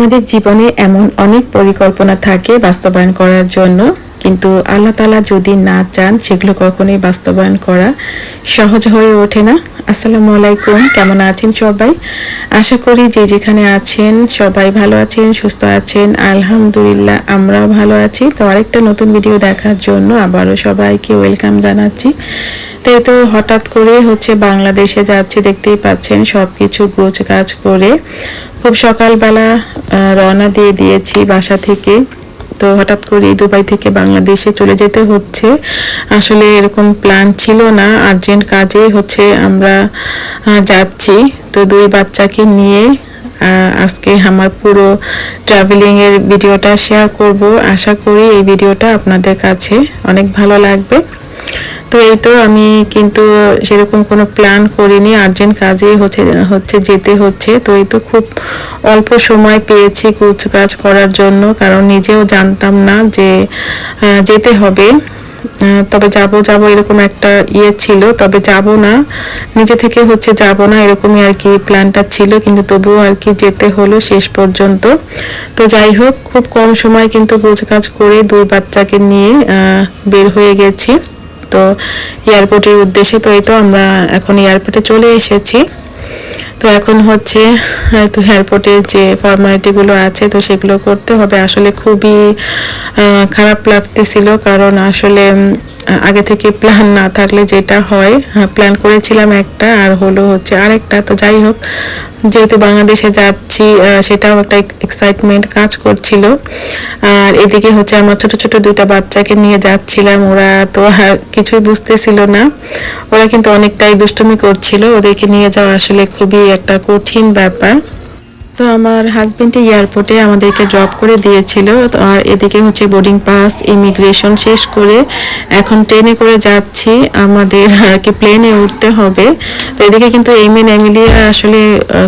আমাদের জীবনে এমন অনেক পরিকল্পনা থাকে বাস্তবায়ন করার জন্য, কিন্তু আল্লাহ তাআলা যদি না চান সেগুলো কখনোই বাস্তবায়ন করা সহজ হয়ে ওঠে না। আসসালামু আলাইকুম, কেমন আছেন সবাই? আশা করি যে যেখানে আছেন সবাই ভালো আছেন, সুস্থ আছেন। আলহামদুলিল্লাহ আমরাও ভালো আছি। তো আরেকটা নতুন ভিডিও দেখার জন্য আবারও সবাইকে ওয়েলকাম জানাচ্ছি। তো হঠাৎ করে বাংলাদেশে যাচ্ছি, দেখতেই পাচ্ছেন সবকিছু গোছ গাছ করে খুব সকালবেলা রওনা দিয়ে দিয়েছি বাসা থেকে। তো হঠাৎ করে দুবাই থেকে বাংলাদেশে চলে যেতে হচ্ছে। আসলে এরকম প্ল্যান ছিল না, আর্জেন্ট কাজে আমরা যাচ্ছি। তো দুই বাচ্চাকে নিয়ে আজকে আমার পুরো ট্রাভেলিং এর ভিডিওটা শেয়ার করব। আশা করি এই ভিডিওটা আপনাদের কাছে অনেক ভালো লাগবে। তো আমি কিন্তু সেরকম কোনো প্ল্যান করিনি, আর্জেন্ট কাজে যেতে হচ্ছে। তো খুব অল্প সময় পেয়েছি কাজ করার জন্য, কারণ নিজেও জানতাম না যে যেতে হবে। তবে যাব এরকম একটা ছিল, তবে যাব না, নিজে থেকে যাব না এরকমই আর কি প্ল্যানটা ছিল, কিন্তু তবুও আর কি যেতে হলো শেষ পর্যন্ত। তো যাই হোক, খুব কম সময় কিন্তু কাজ করে দুই বাচ্চাকে নিয়ে বের হয়ে গেছি তো এয়ারপোর্টের উদ্দেশ্যে। তো আমরা এখন এয়ারপোর্টে চলে এসেছি। তো এখন তো এয়ারপোর্টে যে ফর্মালিটিগুলো আছে তো সেগুলো করতে হবে। আসলে খুবই খারাপ লাগতেছিল, কারণ আসলে আগে থেকে প্ল্যান না থাকলে যেটা হয়, প্ল্যান করেছিলাম একটা আর হলো আরেকটা। তো যাই হোক, যেহেতু বাংলাদেশে যাচ্ছি সেটাও একটা এক্সাইটমেন্ট কাজ করছিল। আর এদিকে আমার ছোট ছোট দুটা বাচ্চাকে নিয়ে যাচ্ছিলাম, ওরা তো আর কিছুই বুঝতেছিল না, ওরা কিন্তু অনেকটাই দুষ্টুমি করছিল। ওদেরকে নিয়ে যাওয়া আসলে খুবই একটা কঠিন ব্যাপার। তো আমার হাজবেন্ড এয়ারপোর্টে আমাদেরকে ড্রপ করে দিয়েছিল, আর এদিকে বোর্ডিং পাস ইমিগ্রেশন শেষ করে এখন ট্রেনে করে যাচ্ছি, আমাদের আর কি প্লেনে উঠতে হবে। তো এদিকে কিন্তু এমিন এমিলিয়া আসলে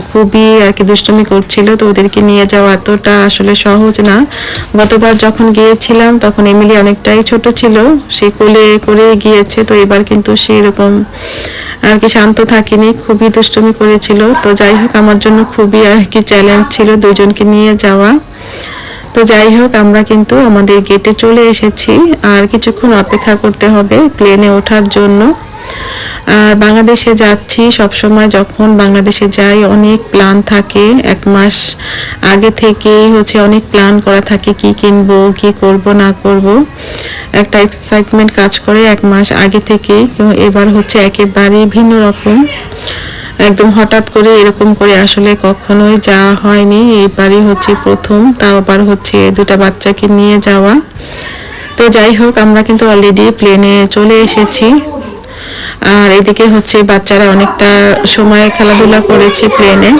খুবই আর কি দুষ্টুমি করছিল, তো ওদেরকে নিয়ে যাওয়া এতটা আসলে সহজ না। গতবার যখন গিয়েছিলাম তখন এমিলি অনেকটাই ছোট ছিল, সে কোলে করে গিয়েছে। তো এবার কিন্তু সেরকম আর কি শান্ত থাকিনি, খুবই দুষ্টুমি করেছিল। তো যাই হোক, আমার জন্য খুবই আর কি চ্যালেঞ্জ ছিল দুইজনকে নিয়ে যাওয়া। তো যাই হোক, আমরা কিন্তু আমাদের গেটে চলে এসেছি, আর কিছুক্ষণ অপেক্ষা করতে হবে প্লেনে ওঠার জন্য। আর বাংলাদেশে যাচ্ছি, সবসময় যখন বাংলাদেশে যাই অনেক প্ল্যান থাকে, এক মাস আগে থেকেই অনেক প্ল্যান করা থাকে, কি কিনবো, কি করব না করব, একটা এক্সাইটমেন্ট কাজ করে এক মাস আগে থেকে। এবার একেবারেই ভিন্ন রকম, একদম হঠাৎ করে এরকম করে আসলে কখনোই যাওয়া হয়নি, এবারই প্রথম, তাও আবার দুটা বাচ্চাকে নিয়ে যাওয়া। তো যাই হোক, আমরা কিন্তু অলরেডি প্লেনে চলে এসেছি। আর এদিকে বাচ্চারা অনেকটা সময় খেলাধুলা করেছে প্লেনে।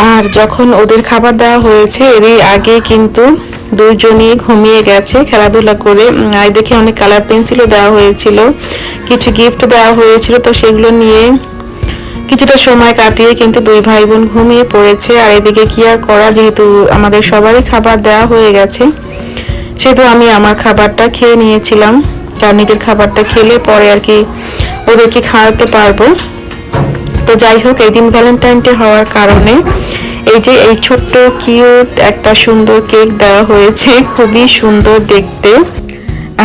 আর যখন ওদের খাবার দেওয়া হয়েছে এরই আগে কিন্তু দুইজনই ঘুমিয়ে গেছে খেলাধুলা করে। আর দেখে অনেক কালার পেন্সিলও দেওয়া হয়েছিল, কিছু গিফট দেওয়া হয়েছিল, তো সেগুলো নিয়ে কিছুটা সময় কাটিয়ে কিন্তু দুই ভাই বোন ঘুমিয়ে পড়েছে। আর এদিকে কি আর করা, যেহেতু আমাদের সবারই খাবার দেওয়া হয়ে গেছে সেহেতু আমি আমার খাবারটা খেয়ে নিয়েছিলাম, তার নিজের খাবারটা খেলে পরে আর কি ওদেরকে খাওয়াতে পারবো। তো যাই হোক, এই দিন ভ্যালেন্টাইন ডে হওয়ার কারণে এই ছোট্ট কিউট একটা সুন্দর কেক দেওয়া হয়েছে, খুবই সুন্দর দেখতে।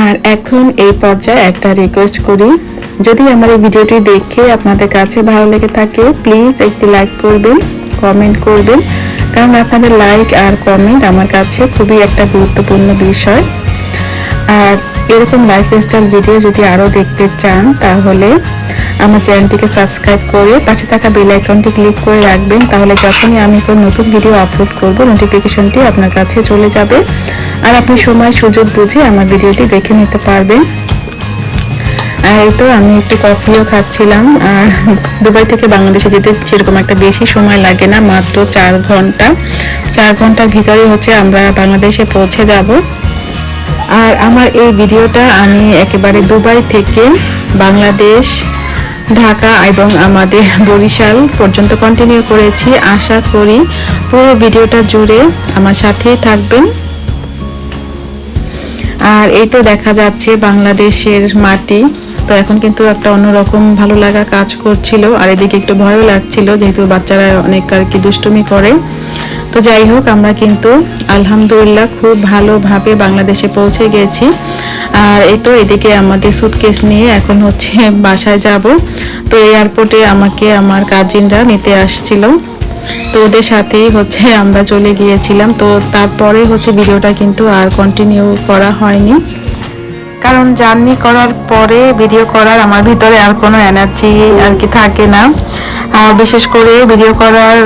আর এখন এই পর্যায়ে একটা রিকোয়েস্ট করি, যদি আমার এই ভিডিওটি দেখে আপনাদের কাছে ভালো লেগে থাকে প্লিজ একটি লাইক করবেন, কমেন্ট করবেন, কারণ আপনাদের লাইক আর কমেন্ট আমার কাছে খুবই একটা গুরুত্বপূর্ণ বিষয়। আর এরকম লাইফস্টাইল ভিডিও যদি আরও দেখতে চান তাহলে আমার চ্যানেলটিকে সাবস্ক্রাইব করে পাশে থাকা বেল আইকনটি ক্লিক করে রাখবেন, তাহলে যখনই আমি কোনো নতুন ভিডিও আপলোড করব নোটিফিকেশনটি আপনার কাছে চলে যাবে, আর আপনি সময় সুযোগ বুঝে আমার ভিডিওটি দেখে নিতে পারবেন। আর এই তো আমি একটু কফিও খাচ্ছিলাম। আর দুবাই থেকে বাংলাদেশে যেতে সেরকম একটা বেশি সময় লাগে না, মাত্র 4 ঘন্টা। 4 ঘন্টার ভিতরে হচ্ছে আমরা বাংলাদেশে পৌঁছে যাব। আর আমার এই ভিডিওটা আমি একেবারে দুবাই থেকে বাংলাদেশ, ঢাকা এবং আমাদের বরিশাল পর্যন্ত কন্টিনিউ করেছি। আশা করি পুরো ভিডিওটা জুড়ে আমার সাথেই থাকবেন। আর এই তো দেখা যাচ্ছে বাংলাদেশের মাটি। তো এখন কিন্তু একটা অন্যরকম ভালো লাগা কাজ করছিল, আর এদিকে একটু ভয়ও লাগছিল যেহেতু বাচ্চারা অনেক আর কি দুষ্টুমি করে। তো যাই হোক, আমরা কিন্তু আলহামদুলিল্লাহ খুব ভালোভাবে বাংলাদেশে পৌঁছে গেছি। আর এই তো এদিকে আমাদের সুটকেস নিয়ে এখন হচ্ছে বাসায় যাব। তো এয়ারপোর্টে আমাকে আমার কাজিনরা নিতে আসছিল, তো ওদের সাথেই হচ্ছে আমরা চলে গিয়েছিলাম। তো তারপরে হচ্ছে ভিডিওটা কিন্তু আর কন্টিনিউ করা হয়নি, কারণ জার্নি করার পরে ভিডিও করার আমার ভিতরে আর কোনো এনার্জি আর কি থাকে না। আর বিশেষ করে ভিডিও করার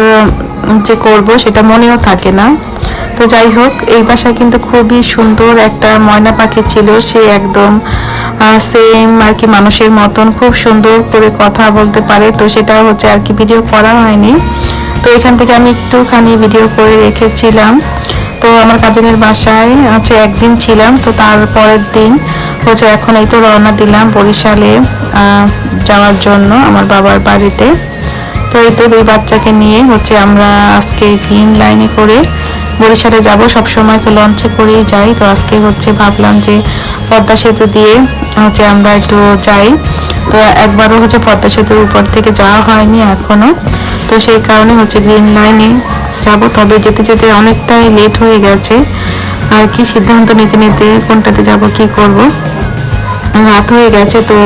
যে করব সেটা মনেও থাকে না। তো যাই হোক, এই বাসায় কিন্তু খুবই সুন্দর একটা ময়না পাখি ছিল। সে একদম সেম আর কি মানুষের মতন খুব সুন্দর করে কথা বলতে পারে। তো সেটা হচ্ছে আর কি ভিডিও করা হয়নি। তো এখান থেকে আমি একটুখানি ভিডিও করে রেখেছিলাম। তো আমার কাজিনের বাসায় হচ্ছে একদিন ছিলাম। তো তার পরের দিন হচ্ছে এখন এই তো রওনা দিলাম বরিশালে যাওয়ার জন্য আমার বাবার বাড়িতে। তো এই তো 2 বাচ্চাকে নিয়ে হচ্ছে আমরা আজকে গ্রিন লাইনে করে বরিশালে যাব। সবসময় তো লঞ্চে করেই যাই, তো আজকে হচ্ছে ভাবলাম যে পদ্মা সেতু দিয়ে হচ্ছে আমরা একটু যাই। তো একবারও হচ্ছে পদ্মা সেতুর উপর থেকে যাওয়া হয়নি এখনো, তো সেই কারণে হচ্ছে গ্রিন লাইনে যাব। তবে যেতে যেতে অনেকটাই লেট হয়ে গেছে আর কি, সিদ্ধান্ত নিতে নিতে কোনটাতে যাব কি করব রাত হয়ে গেছে। তো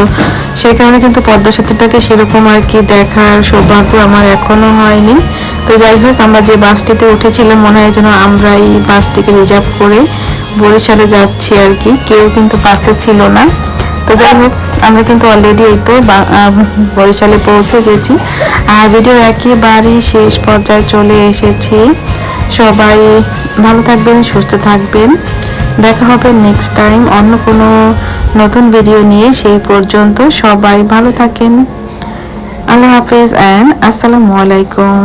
সেই কারণে কিন্তু পদ্মা সেতুটাকে সেরকম আর কি দেখার সৌভাগ্য আমার এখনো হয়নি। তো যাই হোক, আমরা যে বাসটিতে উঠেছিলাম মনে হয় যেন আমরা এই বাসটিকে রিজার্ভ করে বরিশালে যাচ্ছি আর কি, কেউ কিন্তু বাসে ছিল না। তো যাই হোক, আমরা কিন্তু অলরেডি এই তো বরিশালে পৌঁছে গেছি। আর ভিডিওর একেবারেই শেষ পর্যায়ে চলে এসেছি। সবাই ভালো থাকবেন, সুস্থ থাকবেন। দেখা হবে নেক্সট টাইম অন্য কোনো নতুন ভিডিও নিয়ে। সেই পর্যন্ত সবাই ভালো থাকেন। আল্লাহ হাফেজ অ্যান্ড আসসালামু আলাইকুম।